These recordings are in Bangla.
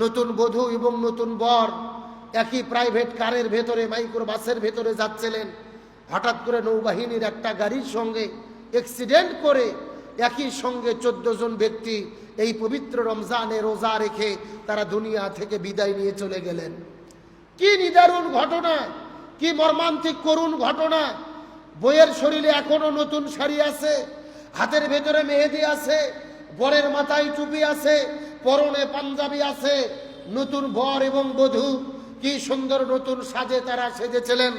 নতুন বধূ এবং নতুন বর একই প্রাইভেট কারের ভেতরে, মাইক্রো বাসের ভেতরে যাচ্ছিলেন। হঠাৎ করে নৌবাহিনীর একটা গাড়ির সঙ্গে অ্যাক্সিডেন্ট করে একই সঙ্গে 14 জন ব্যক্তি এই পবিত্র রমজানে রোজা রেখে তারা দুনিয়া থেকে বিদায় নিয়ে চলে গেলেন। কি নিদারুণ ঘটনা, কি মর্মান্তিক করুণ ঘটনা। বইয়ের শরীরে এখনো নতুন শাড়ি আছে, হাতের ভেতরে মেহেদি আছে, বরের মাথায় টুপি আছে, পরনে পাঞ্জাবি আছে। নতুন বর এবং বধূ কি সুন্দর নতুন সাজে তারা সেজেছিলেন।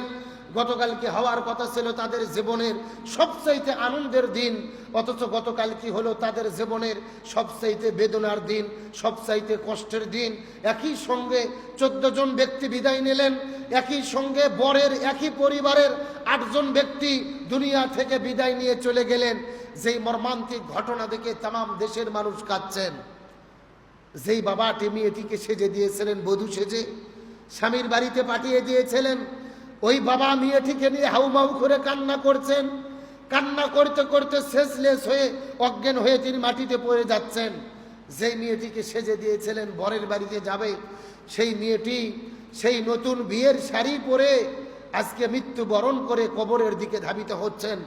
গতকালকে হওয়ার কথা ছিল তাদের জীবনের সবচাইতে আনন্দের দিন, অথচ গতকাল কি হলো তাদের জীবনের সবচাইতে বেদনার দিন, সবচাইতে কষ্টের দিন। একই সঙ্গে 14 জন ব্যক্তি বিদায় নিলেন, একই সঙ্গে বরের একই পরিবারের 8 জন ব্যক্তি দুনিয়া থেকে বিদায় নিয়ে চলে গেলেন। যেই মর্মান্তিক ঘটনা দেখে তাম দেশের মানুষ কাঁদছেন। যেই বাবাটি মেয়েটিকে সেজে দিয়েছিলেন, বধূ সেজে স্বামীর বাড়িতে পাঠিয়ে দিয়েছিলেন, ওই বাবা মেয়েটিকে নিয়ে হাউমাউ করে কান্না করছেন। কান্না করতে করতে শেষলেস হয়ে অজ্ঞান হয়ে তিনি মাটিতে পড়ে যাচ্ছেন। যেই মেয়েটিকে সেজে দিয়েছিলেন বরের বাড়িতে যাবে, সেই মেয়েটি সেই নতুন বিয়ের শাড়ি পরে আজকে মৃত্যুবরণ করে কবরের দিকে ধাবিত হচ্ছেন।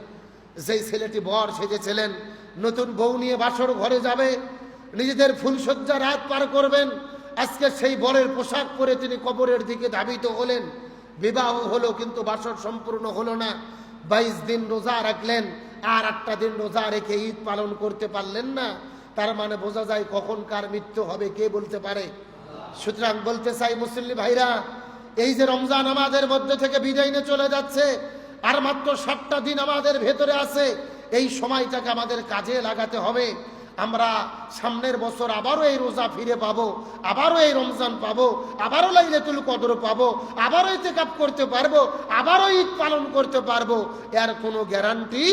যেই ছেলেটি বর সেজেছিলেন, নতুন বউ নিয়ে বাসর ঘরে যাবে, নিজেদের ফুলসজ্জা রাত পার করবেন, আজকে সেই বরের পোশাক পরে তিনি কবরের দিকে ধাবিত হলেন। বিবাহ হলো কিন্তু বাসর সম্পূর্ণ হলো না। 22 দিন রোজা রাখলেন, আর একটা দিন রোজা রেখে ঈদ পালন করতে পারলেন না। তার মানে বোঝা যায় কখন কার মৃত্যু হবে কে বলতে পারে। সুতরাং বলতে চাই মুসল্লি ভাইরা, এই যে রমজান আমাদের মধ্যে থেকে বিদায় নিয়ে চলে যাচ্ছে, আর মাত্র 7টা দিন আমাদের ভেতরে আছে, এই সময়টাকে আমাদের কাজে লাগাতে হবে। আমরা সামনের বছর আবারও এই রোজা ফিরে পাবো, আবারও এই রমজান পাবো, আবারও লাইলাতুল কদর পাবো, আবারও ইতিকাফ করতে পারবো, আবারও ঈদ পালন করতে পারবো। এর কোনো গ্যারান্টি